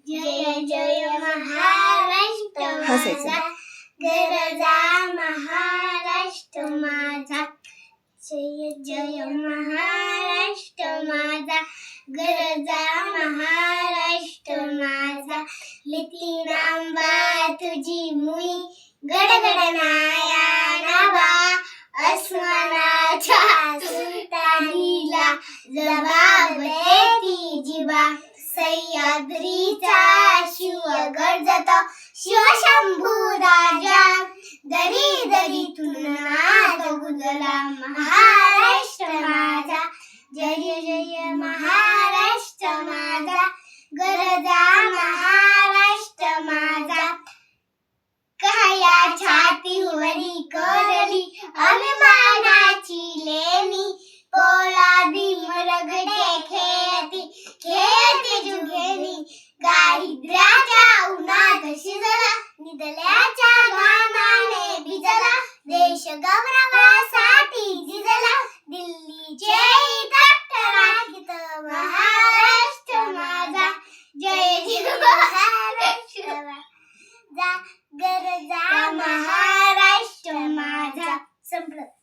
जय जय महाराष्ट्र माझा, गरजा महाराष्ट्र माझा. जय जय महाराष्ट्र माझा, गरजा महाराष्ट्र माझा. लितीन आंबा तुझी मुळी, गडगड नाया नावा. अस्मानाच्या सुलतानीला जबाब देती जिबा. सह्याद्रीचा शिव गर्जतो शिवशंभू राजा. दरी दरीतून नाद गुंजला महाराष्ट्र माझा. जय जय महाराष्ट्र माझा, गरजा महाराष्ट्र माझा. काया छातीवरी कोरली अभिमानाची लेणी. पोलादी मरगडे खेळती खेळती जुगेनी. दारिद्र्याच्या उन्हात शिजला, निधल्याच्या घामाने भिजला. देश गौरवासाठी झिजला, दिल्लीचे तट राखीत महाराष्ट्र माझा. जय जय महाराष्ट्र माझा, गरजा महाराष्ट्र माझा. संपलं.